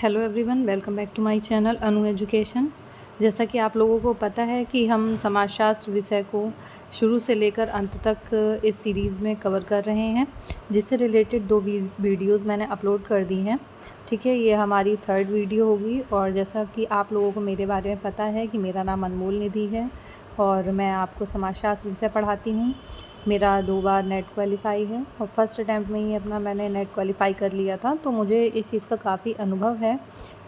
Hello everyone, welcome back to my channel Anu education. जैसा कि आप लोगों को पता है कि हम समाजशास्त्र विषय को शुरू से लेकर अंत तक इस सीरीज़ में कवर कर रहे हैं, जिससे रिलेटेड 2 वीडियोज़ मैंने अपलोड कर दी हैं। ठीक है, ये हमारी 3rd वीडियो होगी। और जैसा कि आप लोगों को मेरे बारे में पता है कि मेरा नाम अनमोल निधि है और मैं आपको समाजशास्त्र विषय पढ़ाती हूँ। मेरा 2 बार नेट क्वालिफ़ाई है और फर्स्ट अटैम्प्ट में ही मैंने नेट क्वालिफ़ाई कर लिया था। तो मुझे इस चीज़ का काफ़ी अनुभव है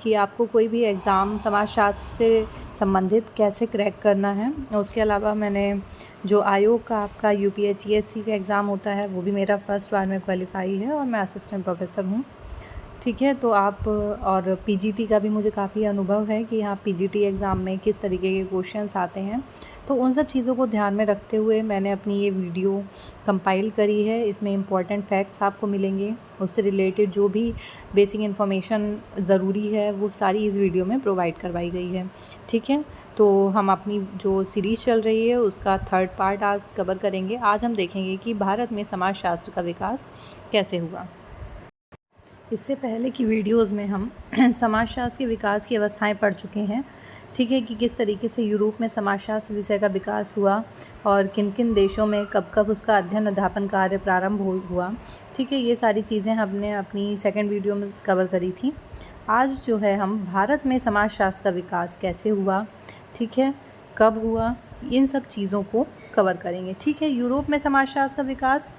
कि आपको कोई भी एग्ज़ाम समाजशास्त्र से संबंधित कैसे क्रैक करना है। उसके अलावा मैंने जो आयोग का आपका यूपीएससी का एग्ज़ाम होता है, वो भी मेरा फर्स्ट बार में क्वालिफ़ाई है और मैं असिस्टेंट प्रोफ़ेसर हूँ। ठीक है, तो आप और पीजीटी का भी मुझे काफ़ी अनुभव है कि यहाँ पीजीटी एग्ज़ाम में किस तरीके के क्वेश्चंस आते हैं। तो उन सब चीज़ों को ध्यान में रखते हुए मैंने अपनी ये वीडियो कंपाइल करी है। इसमें इम्पॉर्टेंट फैक्ट्स आपको मिलेंगे, उससे रिलेटेड जो भी बेसिक इन्फॉर्मेशन ज़रूरी है वो सारी इस वीडियो में प्रोवाइड करवाई गई है। ठीक है, तो हम अपनी जो सीरीज़ चल रही है उसका 3rd पार्ट आज कवर करेंगे। आज हम देखेंगे कि भारत में समाजशास्त्र का विकास कैसे हुआ। इससे पहले की वीडियोस में हम समाजशास्त्र के विकास की अवस्थाएं पढ़ चुके हैं। ठीक है, कि किस तरीके से यूरोप में समाजशास्त्र विषय का विकास हुआ और किन किन देशों में कब कब उसका अध्ययन अध्यापन कार्य प्रारंभ हुआ। ठीक है, ये सारी चीज़ें हमने अपनी 2nd वीडियो में कवर करी थी। आज जो है हम भारत में समाजशास्त्र का विकास कैसे हुआ, ठीक है, कब हुआ, इन सब चीज़ों को कवर करेंगे। ठीक है, यूरोप में समाजशास्त्र का विकास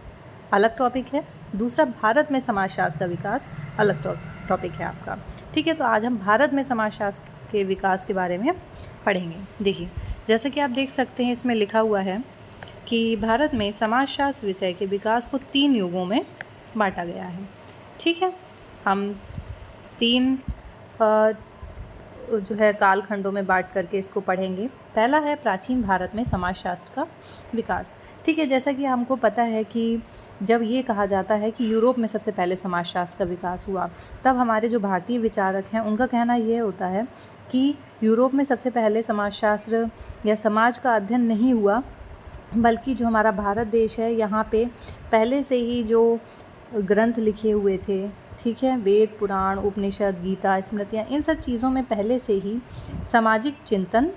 अलग टॉपिक है, दूसरा भारत में समाजशास्त्र का विकास अलग टॉपिक है आपका। ठीक है, तो आज हम भारत में समाजशास्त्र के विकास के बारे में पढ़ेंगे। देखिए, जैसे कि आप देख सकते हैं इसमें लिखा हुआ है कि भारत में समाजशास्त्र विषय के विकास को 3 युगों में बांटा गया है। ठीक है, हम 3 जो है कालखंडों में बांट करके इसको पढ़ेंगे। पहला है प्राचीन भारत में समाजशास्त्र का विकास। ठीक है, जैसा कि हमको पता है कि जब ये कहा जाता है कि यूरोप में सबसे पहले समाजशास्त्र का विकास हुआ, तब हमारे जो भारतीय विचारक हैं उनका कहना ये होता है कि यूरोप में सबसे पहले समाजशास्त्र या समाज का अध्ययन नहीं हुआ, बल्कि जो हमारा भारत देश है यहाँ पे पहले से ही जो ग्रंथ लिखे हुए थे, ठीक है, वेद, पुराण, उपनिषद, गीता, स्मृतियाँ, इन सब चीज़ों में पहले से ही सामाजिक चिंतन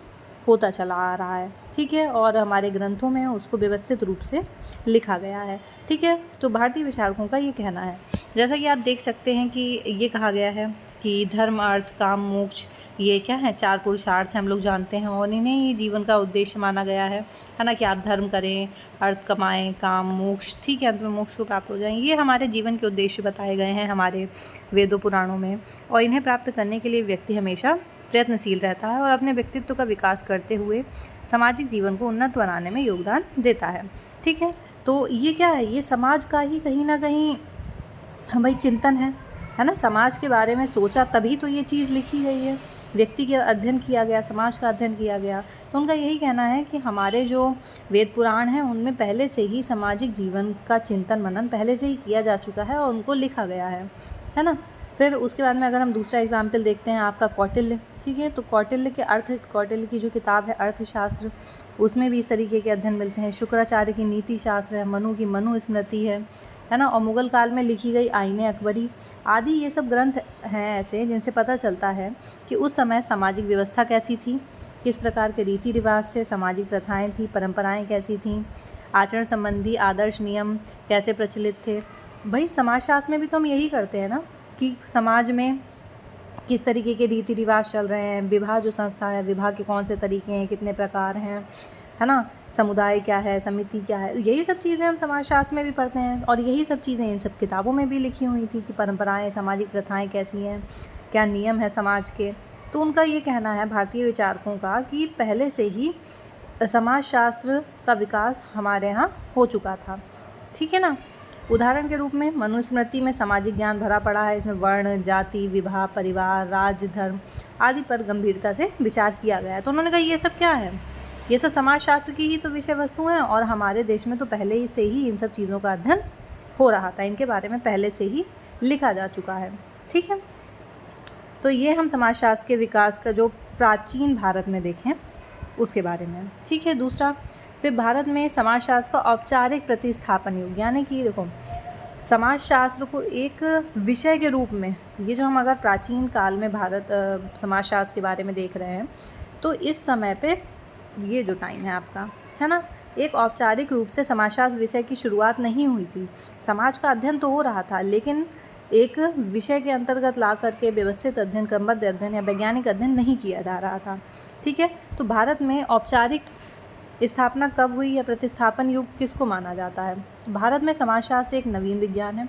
होता चला आ रहा है। ठीक है, और हमारे ग्रंथों में उसको व्यवस्थित रूप से लिखा गया है। ठीक है, तो भारतीय विचारकों का ये कहना है। जैसा कि आप देख सकते हैं कि ये कहा गया है कि धर्म, अर्थ, काम, मोक्ष, ये क्या है, 4 पुरुषार्थ हैं, हम लोग जानते हैं, और इन्हें ही जीवन का उद्देश्य माना गया है ना, कि आप धर्म करें, अर्थ कमाएं, काम, मोक्ष, ठीक है, अंत में मोक्ष को प्राप्त हो जाएं। ये हमारे जीवन के उद्देश्य बताए गए हैं हमारे वेदों पुराणों में, और इन्हें प्राप्त करने के लिए व्यक्ति हमेशा प्रयत्नशील रहता है और अपने व्यक्तित्व का विकास करते हुए सामाजिक जीवन को उन्नत बनाने में योगदान देता है। ठीक है, तो ये क्या है, ये समाज का ही कहीं ना कहीं भाई चिंतन है ना। समाज के बारे में सोचा तभी तो ये चीज़ लिखी गई है, व्यक्ति का अध्ययन किया गया, समाज का अध्ययन किया गया। तो उनका यही कहना है कि हमारे जो वेद पुराण हैं उनमें पहले से ही सामाजिक जीवन का चिंतन मनन पहले से ही किया जा चुका है और उनको लिखा गया है ना। फिर उसके बाद में अगर हम दूसरा एग्जाम्पल देखते हैं आपका कौटिल्य। ठीक है, तो कौटिल्य की जो किताब है अर्थशास्त्र, उसमें भी इस तरीके के अध्ययन मिलते हैं। शुक्राचार्य की नीति शास्त्र है, मनु की मनु स्मृति है ना, और मुग़ल काल में लिखी गई आईने अकबरी आदि, ये सब ग्रंथ हैं ऐसे जिनसे पता चलता है कि उस समय सामाजिक व्यवस्था कैसी थी, किस प्रकार के रीति रिवाज थे, सामाजिक प्रथाएं थी, परंपराएं कैसी थीं, आचरण संबंधी आदर्श नियम कैसे प्रचलित थे। भाई समाजशास्त्र में भी तो हम यही करते हैं ना, कि समाज में किस तरीके के रीति रिवाज चल रहे हैं, विवाह जो संस्था है, विवाह के कौन से तरीके हैं, कितने प्रकार हैं, है ना, समुदाय क्या है, समिति क्या है, यही सब चीज़ें हम समाजशास्त्र में भी पढ़ते हैं। और यही सब चीज़ें इन सब किताबों में भी लिखी हुई थी कि परंपराएं, सामाजिक प्रथाएं कैसी हैं, क्या नियम है समाज के। तो उनका ये कहना है भारतीय विचारकों का कि पहले से ही समाजशास्त्र का विकास हमारे यहाँ हो चुका था। ठीक है ना। उदाहरण के रूप में मनुस्मृति में सामाजिक ज्ञान भरा पड़ा है। इसमें वर्ण, जाति, विवाह, परिवार, राज्य, धर्म आदि पर गंभीरता से विचार किया गया है। तो उन्होंने कहा ये सब क्या है, ये सब समाजशास्त्र की ही तो विषय वस्तु हैं, और हमारे देश में तो पहले से ही इन सब चीज़ों का अध्ययन हो रहा था, इनके बारे में पहले से ही लिखा जा चुका है। ठीक है, तो ये हम समाजशास्त्र के विकास का जो प्राचीन भारत में देखें उसके बारे में। ठीक है, दूसरा फिर भारत में समाजशास्त्र का औपचारिक प्रतिस्थापन युग, यानी कि देखो समाजशास्त्र को एक विषय के रूप में, ये जो हम अगर प्राचीन काल में भारत समाजशास्त्र के बारे में देख रहे हैं, तो इस समय पे ये जो टाइम है आपका, है ना, एक औपचारिक रूप से समाजशास्त्र विषय की शुरुआत नहीं हुई थी। समाज का अध्ययन तो हो रहा था, लेकिन एक विषय के अंतर्गत ला करके व्यवस्थित अध्ययन, क्रमबद्ध अध्ययन या वैज्ञानिक अध्ययन नहीं किया जा रहा था। ठीक है, तो भारत में औपचारिक स्थापना कब हुई या प्रतिस्थापन युग किसको माना जाता है? भारत में समाजशास्त्र एक नवीन विज्ञान है।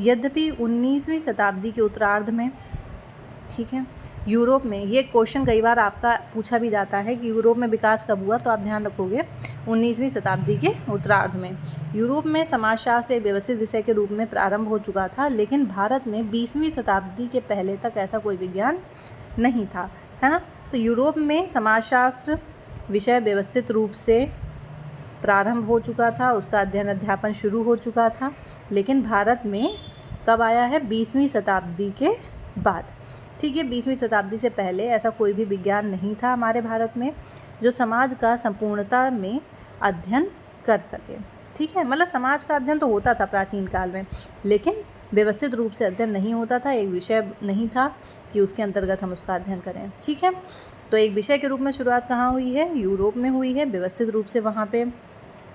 यद्यपि 19वीं शताब्दी के उत्तरार्ध में, ठीक है, यूरोप में, ये क्वेश्चन कई बार आपका पूछा भी जाता है कि यूरोप में विकास कब हुआ, तो आप ध्यान रखोगे 19वीं शताब्दी के उत्तरार्ध में यूरोप में समाजशास्त्र एक व्यवस्थित विषय के रूप में प्रारंभ हो चुका था, लेकिन भारत में 20वीं शताब्दी के पहले तक ऐसा कोई विज्ञान नहीं था, है ना। तो यूरोप में समाजशास्त्र विषय व्यवस्थित रूप से प्रारंभ हो चुका था, उसका अध्ययन अध्यापन शुरू हो चुका था, लेकिन भारत में कब आया है? 20वीं शताब्दी के बाद। ठीक है, 20वीं शताब्दी से पहले ऐसा कोई भी विज्ञान नहीं था हमारे भारत में जो समाज का संपूर्णता में अध्ययन कर सके। ठीक है, मतलब समाज का अध्ययन तो होता था प्राचीन काल में, लेकिन व्यवस्थित रूप से अध्ययन नहीं होता था, एक विषय नहीं था कि उसके अंतर्गत हम उसका अध्ययन करें। ठीक है, तो एक विषय के रूप में शुरुआत कहाँ हुई है? यूरोप में हुई है। व्यवस्थित रूप से वहाँ पे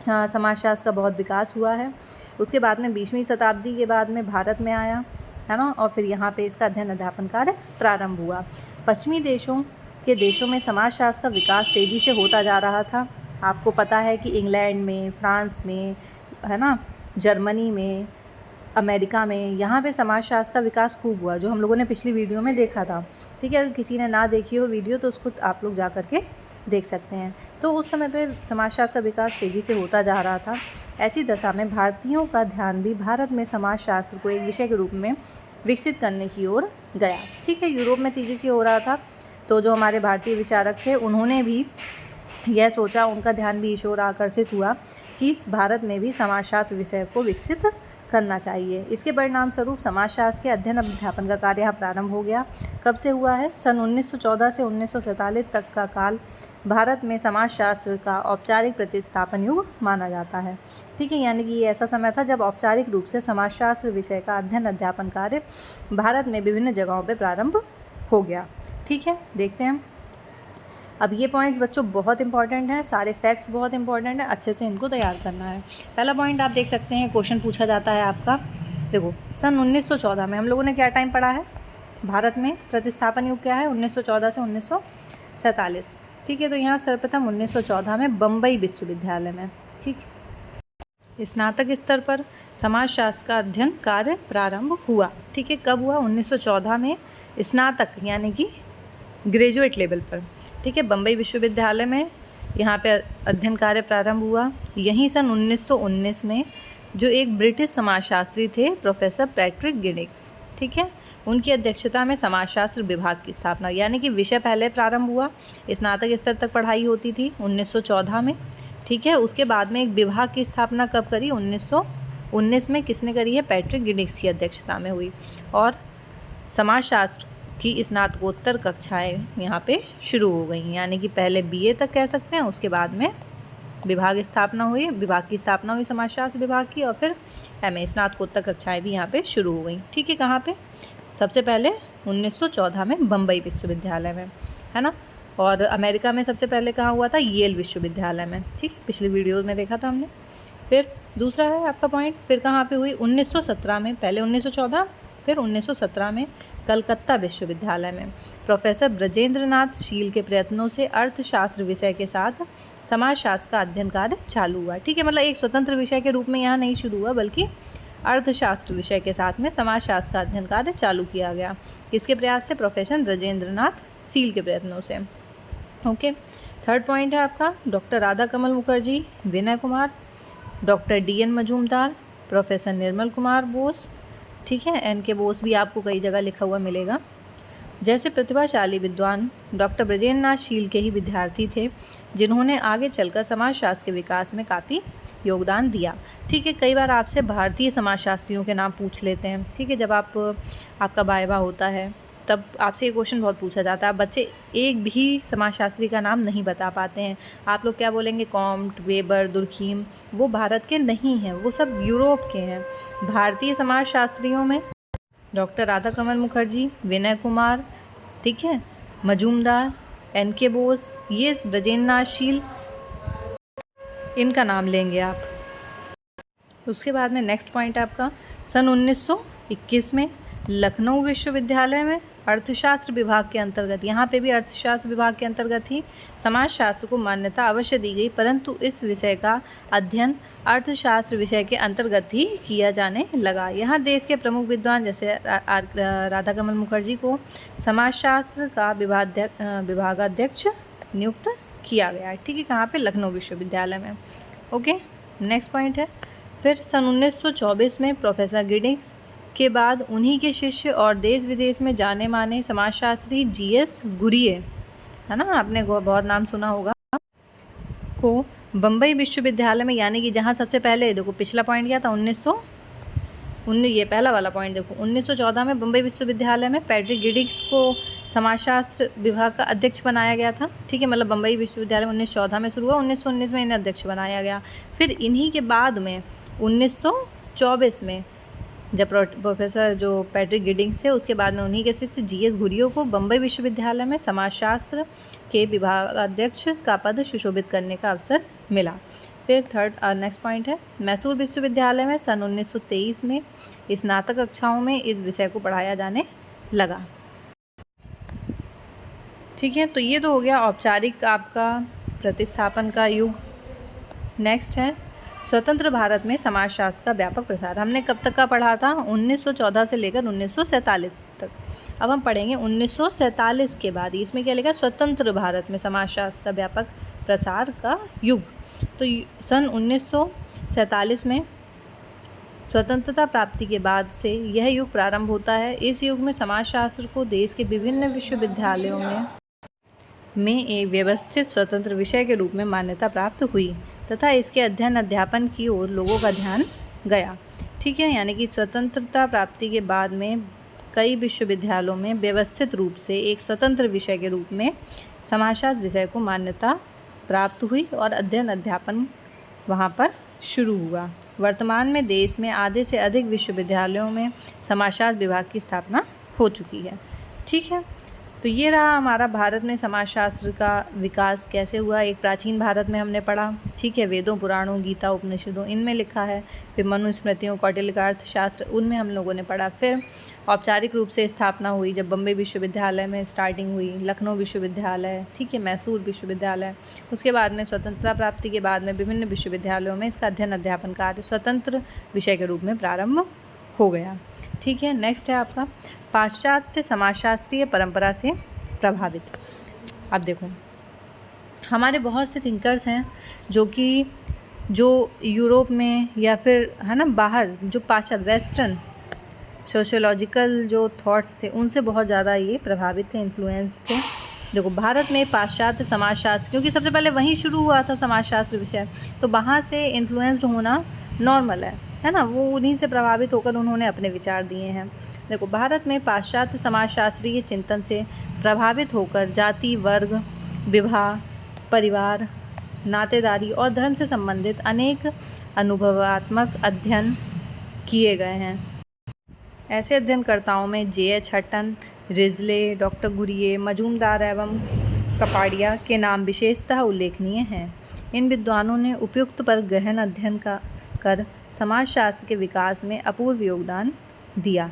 समाजशास्त्र का बहुत विकास हुआ है। उसके बाद में 20वीं शताब्दी के बाद में भारत में आया, है ना, और फिर यहाँ पे इसका अध्ययन अध्यापन कार्य प्रारंभ हुआ। पश्चिमी देशों में समाजशास्त्र का विकास तेज़ी से होता जा रहा था। आपको पता है कि इंग्लैंड में, फ्रांस में, है ना, जर्मनी में, अमेरिका में, यहाँ पे समाजशास्त्र का विकास खूब हुआ, जो हम लोगों ने पिछली वीडियो में देखा था। ठीक है, अगर किसी ने ना देखी हो वीडियो तो उसको आप लोग जा करके देख सकते हैं। तो उस समय पे समाजशास्त्र का विकास तेज़ी से होता जा रहा था। ऐसी दशा में भारतीयों का ध्यान भी भारत में समाजशास्त्र को एक विषय के रूप में विकसित करने की ओर गया। ठीक है, यूरोप में तेज़ी से हो रहा था, तो जो हमारे भारतीय विचारक थे उन्होंने भी यह सोचा, उनका ध्यान भी इस ओर आकर्षित हुआ कि भारत में भी समाजशास्त्र विषय को विकसित करना चाहिए। इसके परिणाम स्वरूप समाजशास्त्र के अध्ययन अध्यापन का कार्य यहाँ प्रारंभ हो गया। कब से हुआ है? सन 1914 से 1947 तक का काल भारत में समाजशास्त्र का औपचारिक प्रतिस्थापन युग माना जाता है। ठीक है, यानी कि ये ऐसा समय था जब औपचारिक रूप से समाजशास्त्र विषय का अध्ययन अध्यापन कार्य भारत में विभिन्न जगहों पर प्रारंभ हो गया। ठीक है, देखते हैं। अब ये पॉइंट्स बच्चों बहुत इंपॉर्टेंट हैं, सारे फैक्ट्स बहुत इंपॉर्टेंट हैं, अच्छे से इनको तैयार करना है। पहला पॉइंट आप देख सकते हैं, क्वेश्चन पूछा जाता है आपका, देखो सन 1914 में हम लोगों ने क्या टाइम पढ़ा है? भारत में प्रतिस्थापन युग क्या है? 1914 से 1947। ठीक है, तो यहाँ सर्वप्रथम 1914 में बम्बई विश्वविद्यालय में, ठीक, स्नातक स्तर पर समाजशास्त्र का अध्ययन कार्य प्रारंभ हुआ। ठीक है, कब हुआ? 1914 में स्नातक यानी कि ग्रेजुएट लेवल पर। ठीक है, बम्बई विश्वविद्यालय में यहाँ पे अध्ययन कार्य प्रारंभ हुआ। यहीं सन 1919 में जो एक ब्रिटिश समाजशास्त्री थे प्रोफेसर पैट्रिक गिडिंग्स, ठीक है, उनकी अध्यक्षता में समाजशास्त्र विभाग की स्थापना, यानी कि विषय पहले प्रारंभ हुआ, स्नातक स्तर तक पढ़ाई होती थी 1914 में। ठीक है, उसके बाद में एक विभाग की स्थापना कब करी? 1919 में। किसने करी है? पैट्रिक गिडिंग्स की अध्यक्षता में हुई, और समाजशास्त्र की स्नातकोत्तर कक्षाएं यहाँ पे शुरू हो गई, यानी कि पहले बीए तक कह सकते हैं, उसके बाद में विभाग की स्थापना हुई समाजशास्त्र विभाग की, और फिर एमए स्नातकोत्तर कक्षाएं भी यहाँ पे शुरू हो गई। ठीक है, कहाँ पे? सबसे पहले 1914 में बम्बई विश्वविद्यालय में, है ना, और अमेरिका में सबसे पहले कहाँ हुआ था? येल विश्वविद्यालय में। ठीक है, पिछली वीडियो में देखा था हमने। फिर दूसरा है आपका पॉइंट, फिर कहाँ पे हुई? 1917 में, पहले 1914 फिर 1917 में कलकत्ता विश्वविद्यालय में प्रोफेसर ब्रजेंद्र नाथ शील के प्रयत्नों से अर्थशास्त्र विषय के साथ समाजशास्त्र का अध्ययन कार्य चालू हुआ। ठीक है, मतलब एक स्वतंत्र विषय के रूप में यहाँ नहीं शुरू हुआ, बल्कि अर्थशास्त्र विषय के साथ में समाजशास्त्र का अध्ययन कार्य चालू किया गया। किसके प्रयास से? प्रोफेसर ब्रजेंद्र नाथ शील के प्रयत्नों से। ओके, थर्ड पॉइंट है आपका, doctor Radha Kamal Mukherjee, Vinay Kumar, doctor DN Majumdar, professor Nirmal Kumar Bose, ठीक है, NK बोस भी आपको कई जगह लिखा हुआ मिलेगा, जैसे प्रतिभाशाली विद्वान डॉक्टर ब्रजेंद्र नाथ शील के ही विद्यार्थी थे, जिन्होंने आगे चलकर समाजशास्त्र के विकास में काफ़ी योगदान दिया। ठीक है, कई बार आपसे भारतीय समाजशास्त्रियों के नाम पूछ लेते हैं। ठीक है, जब आपका वाइवा होता है तब आपसे ये क्वेश्चन बहुत पूछा जाता है, बच्चे एक भी समाजशास्त्री का नाम नहीं बता पाते हैं। आप लोग क्या बोलेंगे, कॉम्ट, वेबर, दुर्खीम, वो भारत के नहीं हैं, वो सब यूरोप के हैं। भारतीय समाजशास्त्रियों में डॉक्टर राधा कमल मुखर्जी, विनय कुमार, ठीक है, मजूमदार, NK बोस, ये ब्रजेंद्र नाथ शील, इनका नाम लेंगे आप। उसके बाद में नेक्स्ट पॉइंट आपका, सन 1921 में लखनऊ विश्वविद्यालय में अर्थशास्त्र विभाग के अंतर्गत, यहाँ पे भी अर्थशास्त्र विभाग के अंतर्गत ही समाजशास्त्र को मान्यता अवश्य दी गई, परंतु इस विषय का अध्ययन अर्थशास्त्र विषय के अंतर्गत ही किया जाने लगा। यहाँ देश के प्रमुख विद्वान जैसे राधा कमल मुखर्जी को समाजशास्त्र का विभागाध्यक्ष नियुक्त किया गया है, ठीक है, कहाँ पे, लखनऊ विश्वविद्यालय में। ओके, नेक्स्ट पॉइंट है, फिर सन 1924 में प्रोफेसर गिडिंग्स के बाद उन्हीं के शिष्य और देश विदेश में जाने माने समाजशास्त्री GS गुरिये, है ना, आपने बहुत नाम सुना होगा, को बम्बई विश्वविद्यालय में, यानी कि जहाँ सबसे पहले देखो पिछला पॉइंट क्या था, 1919, ये पहला वाला पॉइंट देखो, 1914 में बम्बई विश्वविद्यालय में पैट्रिक गिडिंग्स को समाजशास्त्र विभाग का अध्यक्ष बनाया गया था, ठीक है, मतलब बम्बई विश्वविद्यालय 1914 में शुरू हुआ, 1919 में इन्हें अध्यक्ष बनाया गया। फिर इन्हीं के बाद में 1924 में जब प्रोफेसर जो पैट्रिक गिडिंग्स थे, उसके बाद में उन्हीं के शिष्य GS गुरियो को बम्बई विश्वविद्यालय में समाजशास्त्र के विभागाध्यक्ष का पद सुशोभित करने का अवसर मिला। फिर नेक्स्ट पॉइंट है, मैसूर विश्वविद्यालय में सन 1923 में स्नातक कक्षाओं में इस विषय को पढ़ाया जाने लगा, ठीक है। तो ये तो हो गया औपचारिक आपका प्रतिस्थापन का युग। नेक्स्ट है स्वतंत्र भारत में समाजशास्त्र का व्यापक प्रसार। हमने कब तक का पढ़ा था, 1914 से लेकर 1947 तक। अब हम पढ़ेंगे 1947 के बाद, इसमें क्या लिखा है, स्वतंत्र भारत में समाजशास्त्र का व्यापक प्रसार का युग। तो सन 1947 में स्वतंत्रता प्राप्ति के बाद से यह युग प्रारंभ होता है। इस युग में समाजशास्त्र को देश के विभिन्न विश्वविद्यालयों में एक व्यवस्थित स्वतंत्र विषय के रूप में मान्यता प्राप्त हुई तथा इसके अध्ययन अध्यापन की ओर लोगों का ध्यान गया, ठीक है। यानी कि स्वतंत्रता प्राप्ति के बाद में कई विश्वविद्यालयों में व्यवस्थित रूप से एक स्वतंत्र विषय के रूप में समाजशास्त्र विषय को मान्यता प्राप्त हुई और अध्ययन अध्यापन वहाँ पर शुरू हुआ। वर्तमान में देश में आधे से अधिक विश्वविद्यालयों में समाजशास्त्र विभाग की स्थापना हो चुकी है, ठीक है। तो ये रहा हमारा भारत में समाजशास्त्र का विकास कैसे हुआ। एक प्राचीन भारत में हमने पढ़ा, ठीक है, वेदों, पुराणों, गीता, उपनिषदों, इनमें लिखा है। फिर मनुस्मृतियों, कौटिल्य का अर्थशास्त्र, उनमें हम लोगों ने पढ़ा। फिर औपचारिक रूप से स्थापना हुई जब बम्बई विश्वविद्यालय में स्टार्टिंग हुई, लखनऊ विश्वविद्यालय, ठीक है, मैसूर विश्वविद्यालय। उसके बाद में स्वतंत्रता प्राप्ति के बाद में विभिन्न विश्वविद्यालयों में इसका अध्ययन अध्यापन कार्य स्वतंत्र विषय के रूप में प्रारंभ हो गया, ठीक है। नेक्स्ट है आपका पाश्चात्य समाजशास्त्रीय परंपरा से प्रभावित। अब देखो हमारे बहुत से थिंकर्स हैं जो यूरोप में या फिर, है ना, बाहर जो पाश्चात्य वेस्टर्न सोशियोलॉजिकल जो थॉट्स थे उनसे बहुत ज़्यादा ये प्रभावित थे, इन्फ्लुएंस थे। देखो भारत में पाश्चात्य समाजशास्त्र, क्योंकि सबसे पहले वहीं शुरू हुआ था समाजशास्त्र विषय, तो वहाँ से इन्फ्लुएंस्ड होना नॉर्मल है ना, वो उन्हीं से प्रभावित होकर उन्होंने अपने विचार दिए हैं। देखो भारत में पाश्चात्य समाजशास्त्रीय चिंतन से प्रभावित होकर जाति, वर्ग, विवाह, परिवार, नातेदारी और धर्म से संबंधित अनेक अनुभवात्मक अध्ययन किए गए हैं। ऐसे अध्ययनकर्ताओं में J.H. हटन, रिजले, डॉक्टर गुरिये, मजूमदार एवं कपाड़िया के नाम विशेषतः उल्लेखनीय हैं। इन विद्वानों ने उपयुक्त पर गहन अध्ययन कर समाजशास्त्र के विकास में अपूर्व योगदान दिया।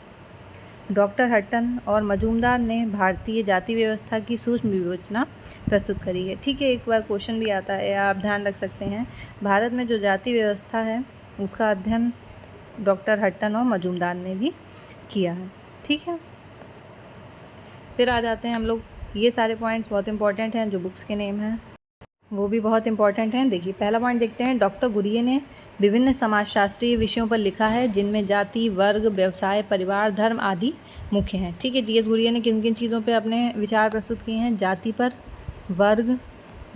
डॉक्टर हटन और मजूमदार ने भारतीय जाति व्यवस्था की सूक्ष्म विवेचना प्रस्तुत करी है, ठीक है। एक बार क्वेश्चन भी आता है, आप ध्यान रख सकते हैं, भारत में जो जाति व्यवस्था है उसका अध्ययन डॉक्टर हटन और मजूमदार ने भी किया है, ठीक है। फिर आ जाते हैं हम लोग, ये सारे पॉइंट्स बहुत इंपॉर्टेंट हैं, जो बुक्स के नेम हैं वो भी बहुत इंपॉर्टेंट हैं। देखिए पहला पॉइंट देखते हैं, डॉक्टर गुरिये ने विभिन्न समाजशास्त्रीय विषयों पर लिखा है जिनमें जाति, वर्ग, व्यवसाय, परिवार, धर्म आदि मुख्य हैं, ठीक है। G.S. गुरिये ने किन किन चीज़ों पे अपने विचार प्रस्तुत किए हैं, जाति पर, वर्ग,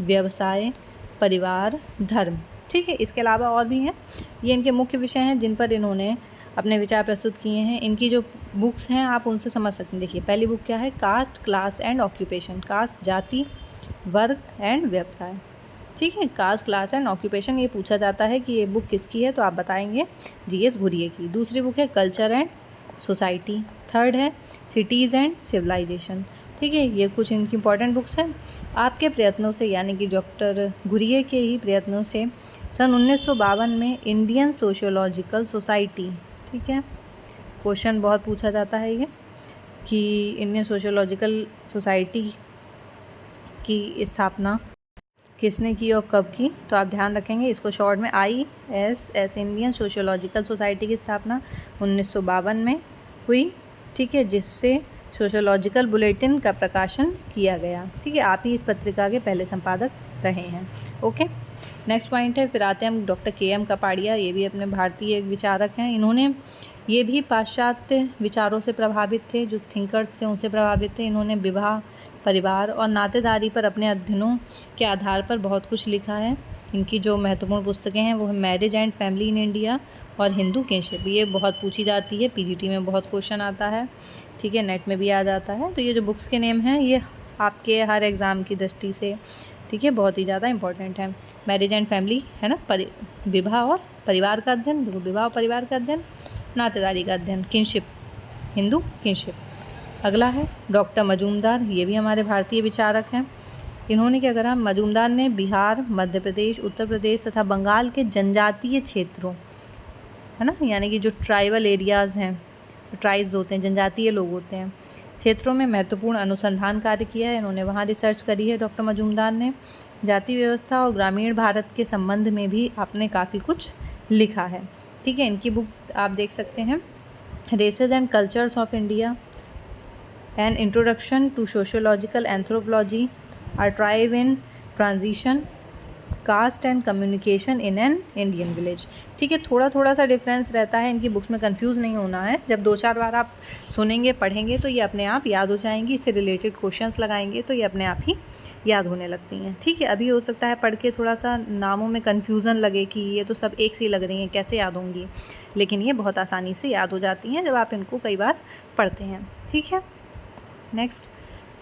व्यवसाय, परिवार, धर्म, ठीक है। इसके अलावा और भी हैं, ये इनके मुख्य विषय हैं जिन पर इन्होंने अपने विचार प्रस्तुत किए हैं। इनकी जो बुक्स हैं आप उनसे समझ सकते हैं। देखिए पहली बुक क्या है, caste class and occupation, caste जाति वर्ग एंड व्यवसाय, ठीक है। कास्ट क्लास एंड ऑक्यूपेशन ये पूछा जाता है कि ये बुक किसकी है, तो आप बताएंगे जीएस घुरिये की। दूसरी बुक है कल्चर एंड सोसाइटी। थर्ड है सिटीज़ एंड सिविलाइजेशन, ठीक है। ये कुछ इनकी इंपॉर्टेंट बुक्स हैं। आपके प्रयत्नों से यानी कि डॉक्टर घुरिये के ही प्रयत्नों से सन 1952 में इंडियन सोशियोलॉजिकल सोसाइटी, ठीक है, क्वेश्चन बहुत पूछा जाता है ये कि इंडियन सोशियोलॉजिकल सोसाइटी की स्थापना किसने की और कब की, तो आप ध्यान रखेंगे इसको शॉर्ट में ISS, इंडियन सोशियोलॉजिकल सोसाइटी की स्थापना 1952 में हुई, ठीक है, जिससे सोशियोलॉजिकल बुलेटिन का प्रकाशन किया गया, ठीक है। आप ही इस पत्रिका के पहले संपादक रहे हैं। ओके, नेक्स्ट पॉइंट है, फिर आते हैं हम डॉक्टर KM कपाड़िया। ये भी अपने भारतीय एक विचारक हैं। इन्होंने ये भी पाश्चात्य विचारों से प्रभावित थे, जो थिंकर्स थे उनसे प्रभावित थे। इन्होंने विवाह, परिवार और नातेदारी पर अपने अध्ययनों के आधार पर बहुत कुछ लिखा है। इनकी जो महत्वपूर्ण पुस्तकें हैं वो है marriage and family in India और हिंदू किंगशिप। ये बहुत पूछी जाती है, PGT में बहुत क्वेश्चन आता है, ठीक है, नेट में भी आ जाता है। तो ये जो बुक्स के नेम हैं ये आपके हर एग्ज़ाम की दृष्टि से, ठीक है, बहुत ही ज़्यादा इंपॉर्टेंट है। मैरिज एंड फैमिली है ना, विवाह और परिवार का अध्ययन, देखो विवाह और परिवार का अध्ययन, नातेदारी का अध्ययन, किंगशिप, हिंदू किंगशिप। अगला है डॉक्टर मजूमदार, ये भी हमारे भारतीय विचारक हैं। इन्होंने क्या करा, मजूमदार ने बिहार, मध्य प्रदेश, उत्तर प्रदेश तथा बंगाल के जनजातीय क्षेत्रों, है ना, यानी कि जो ट्राइबल एरियाज़ हैं, ट्राइब्स होते हैं, जनजातीय लोग होते हैं, क्षेत्रों में महत्वपूर्ण अनुसंधान कार्य किया है। इन्होंने वहाँ रिसर्च करी है डॉक्टर मजूमदार ने। जाति व्यवस्था और ग्रामीण भारत के संबंध में भी आपने काफ़ी कुछ लिखा है, ठीक है। इनकी बुक आप देख सकते हैं, races and cultures of India, an introduction to sociological anthropology, a tribe in transition, caste and communication in an Indian village, ठीक है। थोड़ा थोड़ा सा डिफरेंस रहता है इनकी बुक्स में, कंफ्यूज नहीं होना है। जब 2-4 बार आप सुनेंगे, पढ़ेंगे तो ये अपने आप याद हो जाएंगी। इससे रिलेटेड क्वेश्चंस लगाएंगे तो ये अपने आप ही याद होने लगती हैं, ठीक है। अभी हो सकता है पढ़ के थोड़ा सा नामों में कन्फ्यूज़न लगे कि ये तो सब एक सी लग रही हैं, कैसे याद होंगी, लेकिन ये बहुत आसानी से याद हो जाती हैं जब आप इनको कई बार पढ़ते हैं, ठीक है। नेक्स्ट,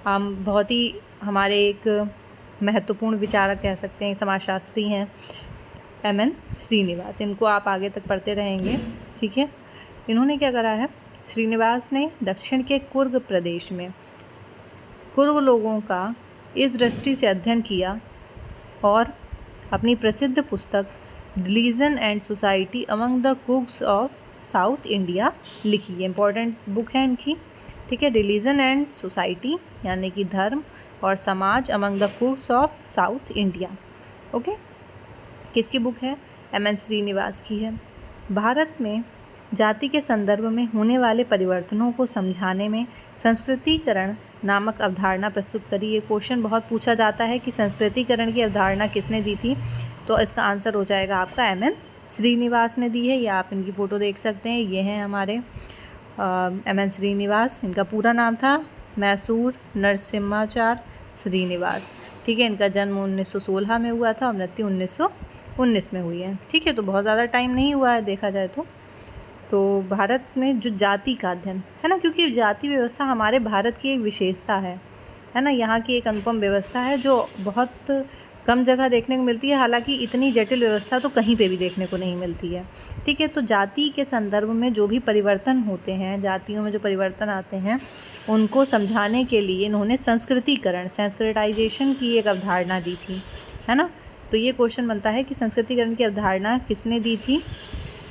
हम बहुत ही हमारे एक महत्वपूर्ण विचारक कह सकते हैं, समाजशास्त्री हैं, MN श्रीनिवास। इनको आप आगे तक पढ़ते रहेंगे, ठीक है। इन्होंने क्या करा है, श्रीनिवास ने दक्षिण के कुर्ग प्रदेश में कुर्ग लोगों का इस दृष्टि से अध्ययन किया और अपनी प्रसिद्ध पुस्तक religion and society among the Coorgs of south India लिखी। ये इंपॉर्टेंट बुक है इनकी, ठीक है। रिलीजन एंड सोसाइटी यानी कि धर्म और समाज among the Coorgs of south India, okay. किसकी बुक है, MN श्रीनिवास की है। भारत में जाति के संदर्भ में होने वाले परिवर्तनों को समझाने में संस्कृतिकरण नामक अवधारणा प्रस्तुत करी। ये क्वेश्चन बहुत पूछा जाता है कि संस्कृतिकरण की अवधारणा किसने दी थी, तो इसका आंसर हो जाएगा आपका MN श्रीनिवास ने दी है। या आप इनकी फ़ोटो देख सकते हैं, ये हैं हमारे MN श्रीनिवास। इनका पूरा नाम था मैसूर नरसिम्हाचार श्रीनिवास, ठीक है। इनका जन्म 1916 में हुआ था और मृत्यु 1919 में हुई है, ठीक है। तो बहुत ज़्यादा टाइम नहीं हुआ है देखा जाए तो भारत में जो जाति का अध्ययन है ना, क्योंकि जाति व्यवस्था हमारे भारत की एक विशेषता है ना, यहाँ की एक अनुपम व्यवस्था है जो बहुत कम जगह देखने को मिलती है। हालांकि इतनी जटिल व्यवस्था तो कहीं पे भी देखने को नहीं मिलती है, ठीक है। तो जाति के संदर्भ में जो भी परिवर्तन होते हैं, जातियों में जो परिवर्तन आते हैं, उनको समझाने के लिए इन्होंने संस्कृतिकरण, सेंस्क्रिटाइजेशन की एक अवधारणा दी थी, है ना। तो ये क्वेश्चन बनता है कि संस्कृतिकरण की अवधारणा किसने दी थी,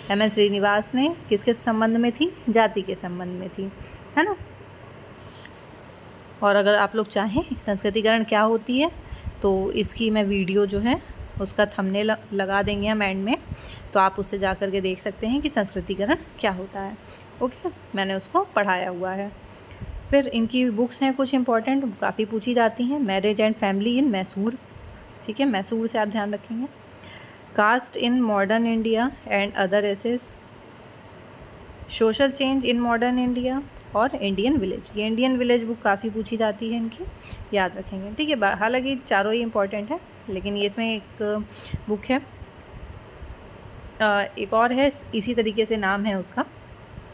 MN श्रीनिवास ने। किसके संबंध में थी, जाति के संबंध में थी, है ना। और अगर आप लोग चाहें संस्कृतिकरण क्या होती है तो इसकी मैं वीडियो जो है उसका थंबनेल लगा देंगे हम एंड में, तो आप उससे जा कर के देख सकते हैं कि संस्कृतिकरण क्या होता है, ओके। मैंने उसको पढ़ाया हुआ है। फिर इनकी बुक्स हैं कुछ इंपॉर्टेंट, काफ़ी पूछी जाती हैं। Marriage and family in Mysore, ठीक है, मैसूर से आप ध्यान रखेंगे। Caste in modern India and other essays, social change in modern India और इंडियन विलेज। ये इंडियन विलेज बुक काफ़ी पूछी जाती है इनकी, याद रखेंगे, ठीक है। हालांकि चारों ही इंपॉर्टेंट है, लेकिन ये इसमें एक बुक है, एक और है इसी तरीके से नाम है उसका,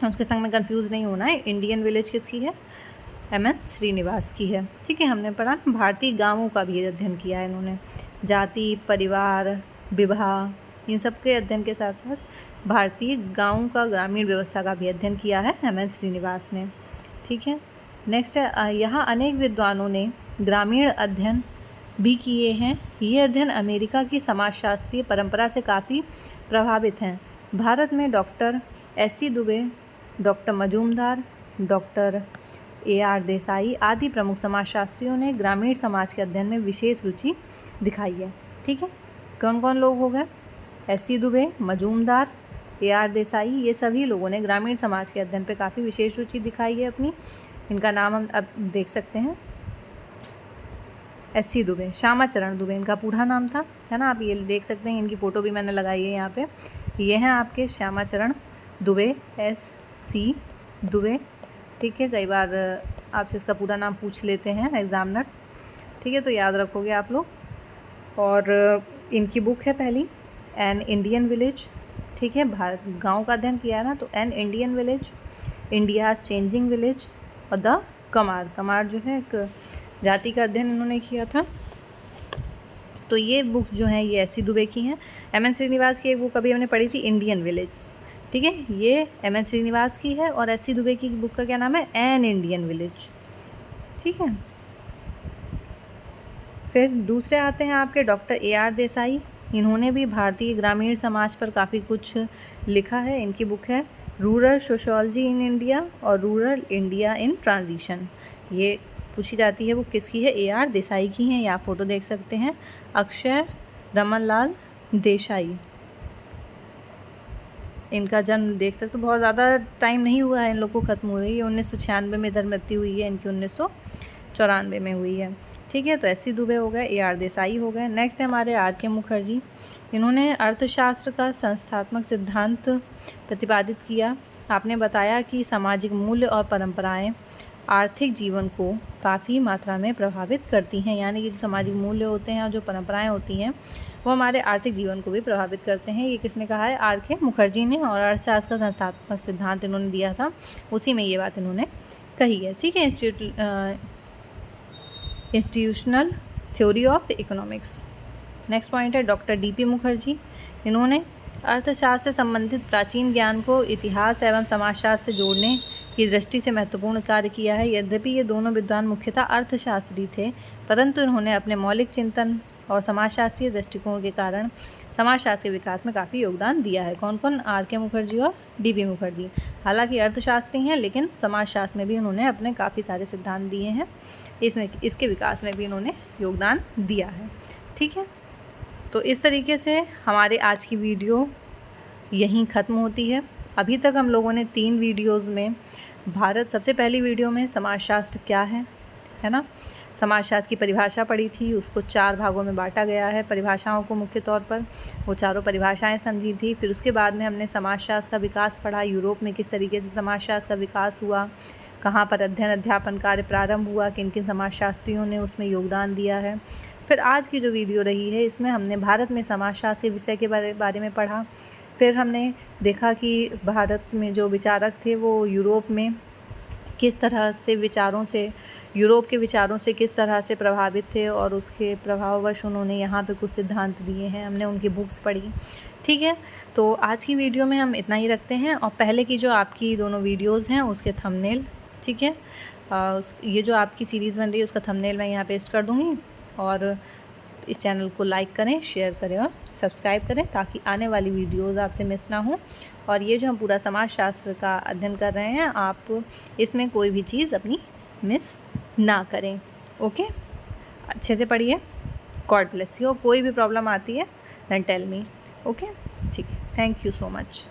उसके संग में कंफ्यूज नहीं होना है। इंडियन विलेज किसकी है? एम.एन. श्रीनिवास की है। ठीक है, हमने पढ़ा भारतीय गांवों का भी अध्ययन किया है इन्होंने, जाति, परिवार, विवाह, इन सब के अध्ययन के साथ साथ भारतीय गांवों का, ग्रामीण व्यवस्था का भी अध्ययन किया है एम.एन. श्रीनिवास ने। ठीक है, नेक्स्ट है, यहाँ अनेक विद्वानों ने ग्रामीण अध्ययन भी किए हैं। ये अध्ययन अमेरिका की समाजशास्त्रीय परंपरा से काफ़ी प्रभावित हैं। भारत में doctor SC. Dubey, doctor Majumdar, doctor AR. Desai आदि प्रमुख समाजशास्त्रियों ने ग्रामीण समाज के अध्ययन में विशेष रुचि दिखाई है। ठीक है, कौन कौन लोग हो गए? एस.सी. दुबे, मजूमदार, ए.आर. देसाई, ये सभी लोगों ने ग्रामीण समाज के अध्ययन पे काफ़ी विशेष रुचि दिखाई है अपनी। इनका नाम हम अब देख सकते हैं। एस.सी. दुबे, श्यामाचरण दुबे इनका पूरा नाम था, है ना। आप ये देख सकते हैं, इनकी फ़ोटो भी मैंने लगाई है यहाँ पे। ये हैं आपके श्यामाचरण दुबे, एस.सी. दुबे। ठीक है, कई बार आपसे इसका पूरा नाम पूछ लेते हैं एग्जामिनर्स। ठीक है, तो याद रखोगे आप लोग। और इनकी बुक है पहली, एन इंडियन विलेज। ठीक है, भारत गांव का अध्ययन किया है ना, तो N Indian village, India's changing village और द कमार। कमार जो है एक जाति का अध्ययन इन्होंने किया था। तो ये बुक जो है ये एस.सी. दुबे की हैं। एम.एन. श्रीनिवास की एक बुक अभी हमने पढ़ी थी, इंडियन विलेज। ठीक है, ये एम.एन. श्रीनिवास की है। और एस.सी. दुबे की बुक का क्या नाम है? N Indian village. ठीक है, फिर दूसरे आते हैं आपके डॉक्टर ए.आर. देसाई। इन्होंने भी भारतीय ग्रामीण समाज पर काफ़ी कुछ लिखा है। इनकी बुक है रूरल सोशोलॉजी इन इंडिया और रूरल इंडिया इन ट्रांजिशन। ये पूछी जाती है वो किसकी है? ए.आर. देसाई की हैं। आप फोटो देख सकते हैं, अक्षय रमनलाल देसाई। इनका जन्म देख सकते हो, बहुत ज़्यादा टाइम नहीं हुआ है इन लोग को ख़त्म हुए। ये 1996 में इधर मृत्यु हुई है इनकी, 1994 में हुई है। ठीक है, तो एस.सी. दुबे हो गए, ए.आर. देसाई हो गए। नेक्स्ट है हमारे आर.के. मुखर्जी। इन्होंने अर्थशास्त्र का संस्थात्मक सिद्धांत प्रतिपादित किया। आपने बताया कि सामाजिक मूल्य और परंपराएं आर्थिक जीवन को काफ़ी मात्रा में प्रभावित करती हैं, यानी कि जो सामाजिक मूल्य होते हैं और जो परंपराएं होती हैं वो हमारे आर्थिक जीवन को भी प्रभावित करते हैं। ये किसने कहा है? आर.के. मुखर्जी ने। और अर्थशास्त्र का संस्थात्मक सिद्धांत इन्होंने दिया था, उसी में ये बात इन्होंने कही है। ठीक है, institutional theory of economics. Next point है डॉक्टर डी.पी. मुखर्जी। इन्होंने अर्थशास्त्र से संबंधित प्राचीन ज्ञान को इतिहास एवं समाजशास्त्र से जोड़ने की दृष्टि से महत्वपूर्ण कार्य किया है। यद्यपि ये दोनों विद्वान मुख्यतः अर्थशास्त्री थे, परंतु इन्होंने अपने मौलिक चिंतन और समाजशास्त्रीय दृष्टिकोण के कारण समाजशास्त्र के विकास में काफ़ी योगदान दिया है। कौन कौन? आर.के. मुखर्जी और डी.पी. मुखर्जी। हालांकि अर्थशास्त्री हैं, लेकिन समाजशास्त्र में भी उन्होंने अपने काफ़ी सारे सिद्धांत दिए हैं, इसके विकास में भी इन्होंने योगदान दिया है। ठीक है, तो इस तरीके से हमारे आज की वीडियो यहीं ख़त्म होती है। अभी तक हम लोगों ने 3 वीडियोज़ में सबसे पहली वीडियो में समाजशास्त्र क्या है ना, समाजशास्त्र की परिभाषा पढ़ी थी, उसको 4 भागों में बांटा गया है। परिभाषाओं को मुख्य तौर पर वो चारों परिभाषाएं समझी थी। फिर उसके बाद में हमने समाजशास्त्र का विकास पढ़ा, यूरोप में किस तरीके से समाजशास्त्र का विकास हुआ, कहाँ पर अध्ययन अध्यापन कार्य प्रारंभ हुआ, किन किन समाजशास्त्रियों ने उसमें योगदान दिया है। फिर आज की जो वीडियो रही है इसमें हमने भारत में समाजशास्त्र के विषय के बारे में पढ़ा। फिर हमने देखा कि भारत में जो विचारक थे वो यूरोप में किस तरह से यूरोप के विचारों से किस तरह से प्रभावित थे और उसके प्रभाववश उन्होंने यहाँ पे कुछ सिद्धांत दिए हैं। हमने उनकी बुक्स पढ़ी। ठीक है, तो आज की वीडियो में हम इतना ही रखते हैं। और पहले की जो आपकी दोनों वीडियोज़ हैं उसके थंबनेल, ठीक है, ये जो आपकी सीरीज़ बन रही है उसका थंबनेल मैं यहाँ पेस्ट कर दूँगी। और इस चैनल को लाइक करें, शेयर करें और सब्सक्राइब करें ताकि आने वाली वीडियोज़ आपसे मिस ना हो। और ये जो हम पूरा समाजशास्त्र का अध्ययन कर रहे हैं, आप इसमें कोई भी चीज़ अपनी मिस ना करें। ओके, अच्छे से पढ़िए। God bless you. कोई भी प्रॉब्लम आती है देन टेल मी। ओके, ठीक है, थैंक यू सो मच।